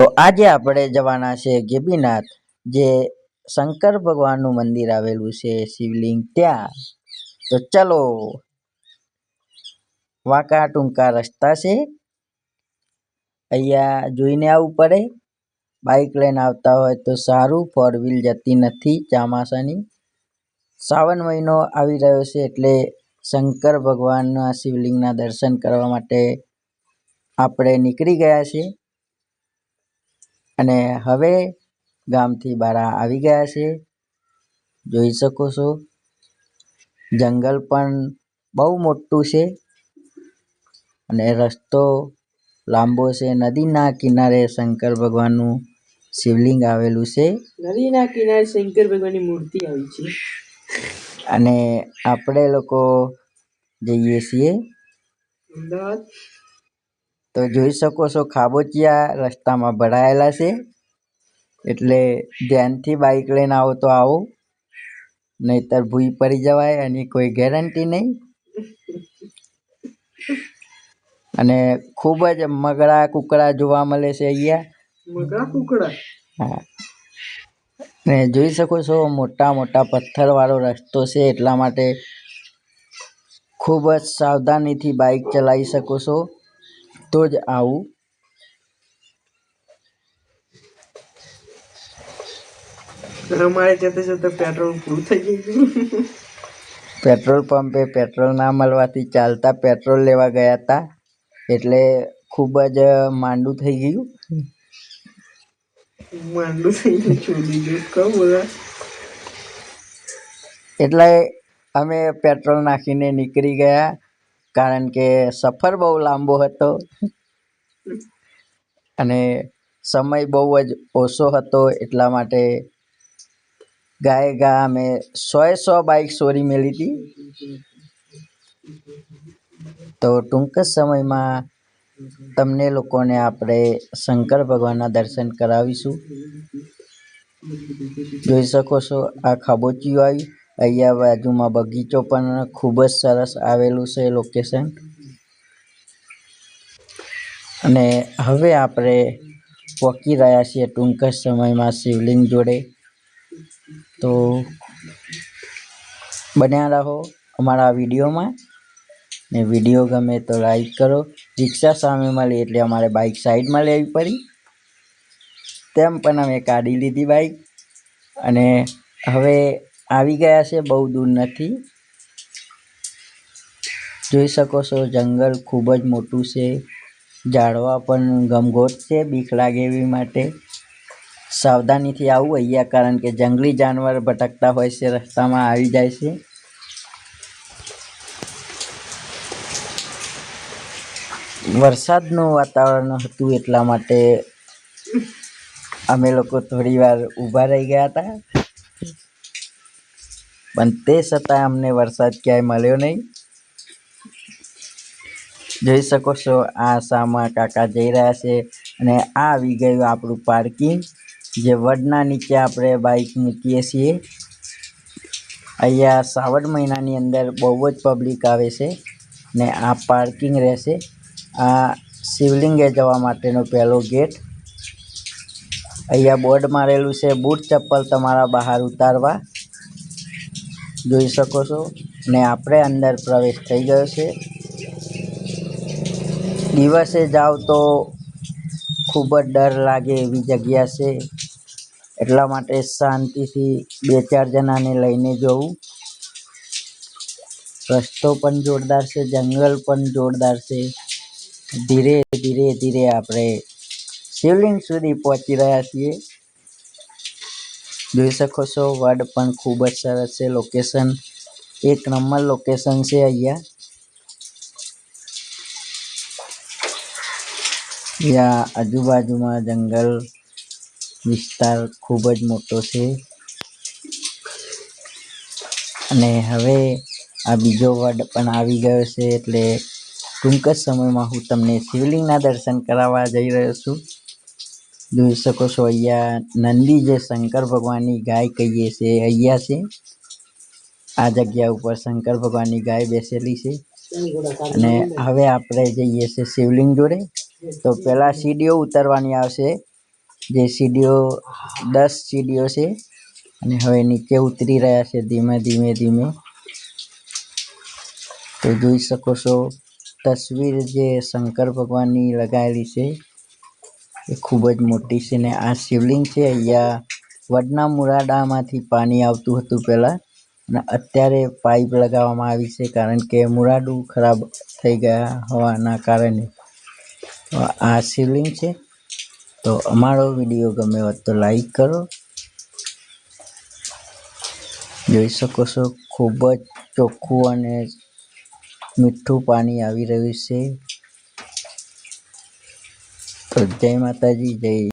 તો આજે આપણે જવાના છે ગિરનાર, જે શંકર ભગવાનનું મંદિર આવેલું છે, શિવલિંગ ત્યાં. તો ચલો, વાંકા ટૂંકા રસ્તા છે, અહીંયા જોઈને આવવું પડે. બાઇક લઈને આવતા હોય તો સારું, 4 વ્હીલ જતી નથી ચોમાસાની. શ્રાવણ મહિનો આવી રહ્યો છે એટલે શંકર ભગવાનના શિવલિંગના દર્શન કરવા માટે આપણે નીકળી ગયા છે અને હવે ગામથી બહાર આવી ગયા છે. જોઈ શકો છો, જંગલ પણ બહુ મોટું છે અને રસ્તો લાંબો છે. નદીના કિનારે શંકર ભગવાનનું શિવલિંગ આવેલું છે. નદીના કિનારે શંકર ભગવાનની મૂર્તિ આવી છે અને આપણે લોકો જઈએ છીએ અમદાવાદ. તો જોઈ શકો છો, ખાબોચિયા રસ્તામાં ભરાયેલા છે, એટલે ધ્યાનથી બાઇક લઈને આવો તો આવો, નહીતર ભૂઈ પડી જવાય એની કોઈ ગેરંટી નહીં. અને ખૂબ જ મગરા કુકડા જોવા મળે છે અહીંયા. મગરા કુકડા? હા. ને જોઈ શકો છો, મોટા મોટા પથ્થરવાળો રસ્તો છે, એટલા માટે ખૂબ જ સાવધાનીથી બાઇક ચલાવી શકો છો તો જ આવું. અમારે જતા જતા પેટ્રોલ પૂરું થઈ ગયું. પેટ્રોલ પંપે પેટ્રોલ ના મળવાથી ચાલતા પેટ્રોલ લેવા ગયા હતા, એટલે ખૂબ જ માંદું થઈ ગયું. માંદું થઈ ગયું, છોડી દઉં કહું બોલા. એટલે અમે પેટ્રોલ નાખીને નીકળી ગયા, કારણ કે સફર બહુ લાંબો હતો અને સમય બહુ જ ઓછો હતો, એટલા માટે ગાયે અમે 100 બાઇક સોરી મેલી હતી. તો ટૂંક જ સમયમાં તમને લોકોને આપણે શંકર ભગવાનના દર્શન કરાવીશું. જોઈ શકો છો, આ ખાબોચિયું આવ્યું. અહીંયા બાજુમાં બગીચો પણ ખૂબ જ સરસ આવેલું છે લોકેશન. અને હવે આપણે પહોંચી રહ્યા છીએ ટૂંક જ સમયમાં શિવલિંગ જોડે. તો બન્યા રહો અમારા વિડીયોમાં, ને વિડીયો ગમે તો લાઈક કરો. રિક્ષા સામે મળી એટલે અમારે બાઇક સાઈડમાં લેવી પડી, તેમ પણ અમે કાઢી લીધી બાઇક અને હવે આવી ગયા છે, બહુ દૂર નથી. જોઈ શકો છો, જંગલ ખૂબ જ મોટું છે, ઝાડવા પણ ઘમઘોટ છે, બીક લાગે એવી માટે સાવધાનીથી આવું અહીંયા, કારણ કે જંગલી જાનવર ભટકતા હોય છે, રસ્તામાં આવી જાય છે. વરસાદનું વાતાવરણ હતું એટલા માટે અમે લોકો થોડી વાર ઊભા રહી ગયા હતા, પણ તે છતાં અમને વરસાદ ક્યાંય મળ્યો નહીં. જોઈ શકો છો, આ સામા કાકા જઈ રહ્યા છે અને આ આવી ગયું આપણું પાર્કિંગ, જે વડના નીચે આપણે બાઇક મૂકીએ છીએ. અહીંયા શ્રાવણ મહિનાની અંદર બહુ જ પબ્લિક આવે છે ને આ પાર્કિંગ રહેશે. આ શિવલિંગે જવા માટેનો પહેલો ગેટ. અહીંયા બોર્ડ મારેલું છે, બૂટ ચપ્પલ તમારા બહાર ઉતારવા. જોઈ શકો છો, ને આપણે અંદર પ્રવેશ થઈ ગયો છે. દિવસે જાઓ તો ખૂબ જ ડર લાગે એવી જગ્યા છે, એટલા માટે શાંતિથી 2-4 જણાને લઈને જવું. રસ્તો પણ જોરદાર છે, જંગલ પણ જોરદાર છે. ધીરે ધીરે ધીરે આપણે શિવલિંગ સુધી પહોંચી રહ્યા છીએ. જોઈ શકો છો, વડ પણ ખૂબ જ સરસ છે. લોકેશન એક નંબર લોકેશન છે. અહીંયા આજુબાજુમાં જંગલ વિસ્તાર ખૂબ જ મોટો છે. અને હવે આ બીજો વડ પણ આવી ગયો છે, એટલે ટૂંક જ સમયમાં હું તમને શિવલિંગના દર્શન કરાવવા જઈ રહ્યો છું. જોઈ શકો છો, અહીંયા નંદી, જે શંકર ભગવાનની ગાય કહીએ છીએ, અહીંયા છે. આ જગ્યા ઉપર શંકર ભગવાનની ગાય બેસેલી છે. અને હવે આપણે જઈએ છીએ શિવલિંગ જોડે. તો પહેલાં સીડીઓ ઉતરવાની આવશે, જે સીડીઓ 10 સીડીઓ છે અને હવે નીચે ઉતરી રહ્યા છે ધીમે ધીમે. તો જોઈ શકો છો તસવીર જે શંકર ભગવાનની લગાવેલી છે એ ખૂબ જ મોટી છે ને આ શિવલિંગ છે. અહીંયા વડના મુરાડામાંથી પાણી આવતું હતું પહેલા, અને અત્યારે પાઇપ લગાવવામાં આવી છે કારણ કે મુરાડું ખરાબ થઈ ગયા હોવાના કારણે. આ શિવલિંગ છે. તો અમારો વિડીયો ગમે હોત તો લાઈક કરો. જોઈ શકો છો ખૂબ જ ચોખ્ખું અને મીઠું પાણી આવી રહ્યું છે. તો જય માતાજી, જય